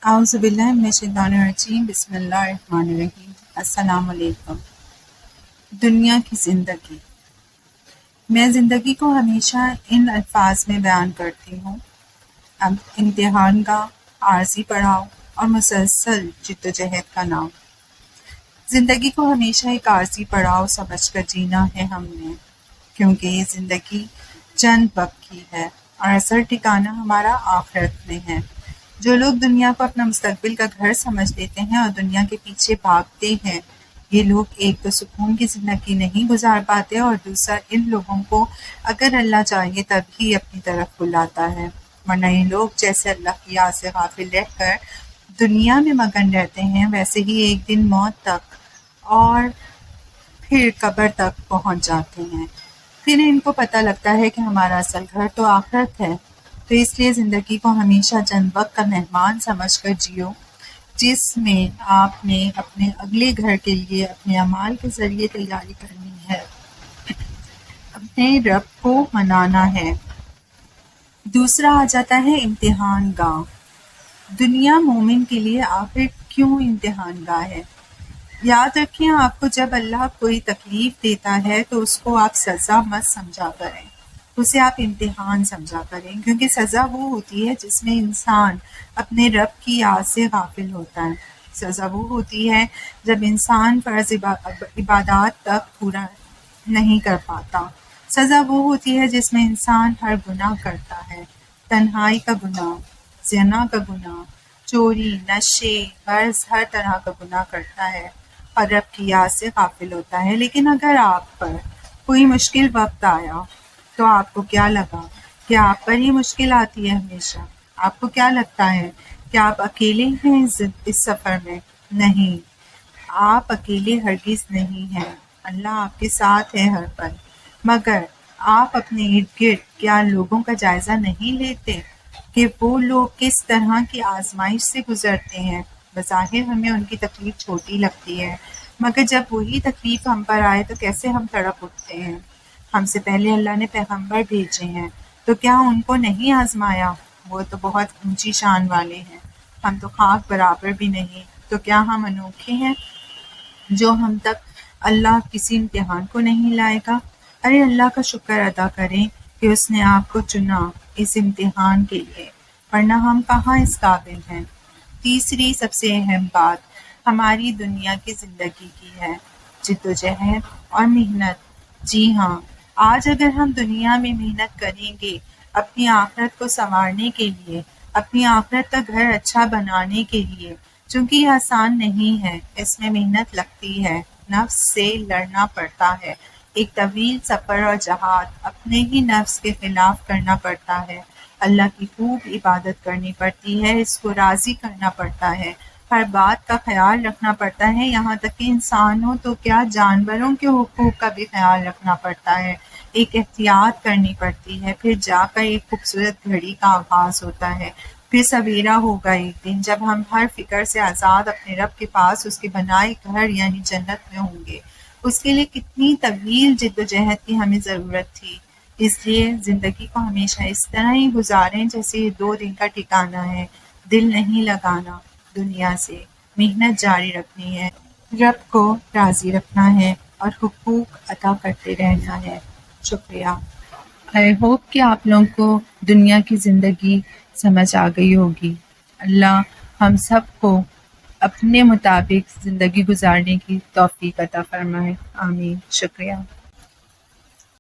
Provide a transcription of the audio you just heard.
اعوذ باللہ من الشیطان الرجیم بسم اللہ الرحمن الرحیم۔ السلام علیکم۔ دنیا کی زندگی۔ میں زندگی کو ہمیشہ ان الفاظ میں بیان کرتی ہوں: اب امتحان کا عارضی پڑاؤ اور مسلسل جدوجہد کا نام۔ زندگی کو ہمیشہ ایک عارضی پڑاؤ سمجھ کر جینا ہے ہم نے، کیونکہ یہ زندگی چند وقت کی ہے اور اصل ٹھکانہ ہمارا آخرت میں ہے۔ جو لوگ دنیا کو اپنا مستقبل کا گھر سمجھ لیتے ہیں اور دنیا کے پیچھے بھاگتے ہیں، یہ لوگ ایک تو سکون کی زندگی نہیں گزار پاتے اور دوسرا ان لوگوں کو اگر اللہ چاہیے تب ہی اپنی طرف بلاتا ہے، ورنہ یہ لوگ جیسے اللہ کی یاد سے غافل رہ کر دنیا میں مگن رہتے ہیں، ویسے ہی ایک دن موت تک اور پھر قبر تک پہنچ جاتے ہیں۔ پھر ان کو پتہ لگتا ہے کہ ہمارا اصل گھر تو آخرت ہے۔ تو اس لیے زندگی کو ہمیشہ چند وقت کا مہمان سمجھ کر جیو، جس میں آپ نے اپنے اگلے گھر کے لیے اپنے اعمال کے ذریعے تیاری کرنی ہے، اپنے رب کو منانا ہے۔ دوسرا آ جاتا ہے امتحان گاہ۔ دنیا مومن کے لیے آخر کیوں امتحان گاہ ہے؟ یاد رکھیں، آپ کو جب اللہ کوئی تکلیف دیتا ہے تو اس کو آپ سزا مت سمجھا کریں، اسے آپ امتحان سمجھا کریں، کیونکہ سزا وہ ہوتی ہے جس میں انسان اپنے رب کی یاد سے غافل ہوتا ہے۔ سزا وہ ہوتی ہے جب انسان فرض عبادات تک پورا نہیں کر پاتا۔ سزا وہ ہوتی ہے جس میں انسان ہر گناہ کرتا ہے، تنہائی کا گناہ، زنا کا گناہ، چوری، نشے، غرض ہر طرح کا گناہ کرتا ہے اور رب کی یاد سے غافل ہوتا ہے۔ لیکن اگر آپ پر کوئی مشکل وقت آیا تو آپ کو کیا لگا کہ آپ پر ہی مشکل آتی ہے ہمیشہ؟ آپ کو کیا لگتا ہے کہ آپ اکیلے ہیں اس سفر میں؟ نہیں، آپ اکیلے ہرگز نہیں ہیں، اللہ آپ کے ساتھ ہے ہر پل۔ مگر آپ اپنے ارد گرد کیا لوگوں کا جائزہ نہیں لیتے کہ وہ لوگ کس طرح کی آزمائش سے گزرتے ہیں؟ بظاہر ہمیں ان کی تکلیف چھوٹی لگتی ہے، مگر جب وہی تکلیف ہم پر آئے تو کیسے ہم تڑپ اٹھتے ہیں۔ ہم سے پہلے اللہ نے پیغمبر بھیجے ہیں، تو کیا ان کو نہیں آزمایا؟ وہ تو بہت اونچی شان والے ہیں، ہم تو خاک برابر بھی نہیں، تو کیا ہم انوکھے ہیں جو ہم تک اللہ کسی امتحان کو نہیں لائے گا؟ ارے اللہ کا شکر ادا کریں کہ اس نے آپ کو چنا اس امتحان کے لیے، ورنہ ہم کہاں اس قابل ہیں۔ تیسری سب سے اہم بات ہماری دنیا کی زندگی کی ہے، جدوجہد اور محنت۔ جی ہاں، آج اگر ہم دنیا میں محنت کریں گے اپنی آخرت کو سنوارنے کے لیے، اپنی آخرت کا گھر اچھا بنانے کے لیے، چونکہ یہ آسان نہیں ہے، اس میں محنت لگتی ہے، نفس سے لڑنا پڑتا ہے، ایک طویل سفر اور جہاد اپنے ہی نفس کے خلاف کرنا پڑتا ہے، اللہ کی خوب عبادت کرنی پڑتی ہے، اس کو راضی کرنا پڑتا ہے، ہر بات کا خیال رکھنا پڑتا ہے، یہاں تک کہ انسانوں تو کیا جانوروں کے حقوق کا بھی خیال رکھنا پڑتا ہے، ایک احتیاط کرنی پڑتی ہے، پھر جا کر ایک خوبصورت گھڑی کا آغاز ہوتا ہے، پھر سویرا ہوگا ایک دن جب ہم ہر فکر سے آزاد اپنے رب کے پاس اس کے بنائے گھر یعنی جنت میں ہوں گے۔ اس کے لیے کتنی طویل جدوجہد کی ہمیں ضرورت تھی۔ اس لیے زندگی کو ہمیشہ اس طرح ہی گزاریں جیسے یہ 2 دن کا ٹھکانہ ہے، دل نہیں لگانا دنیا سے، محنت جاری رکھنی ہے، رب کو راضی رکھنا ہے اور حقوق ادا کرتے رہنا ہے۔ شکریہ۔ آئی ہوپ کہ آپ لوگوں کو دنیا کی زندگی سمجھ آ گئی ہوگی۔ اللہ ہم سب کو اپنے مطابق زندگی گزارنے کی توفیق عطا فرمائے۔ آمین۔ شکریہ۔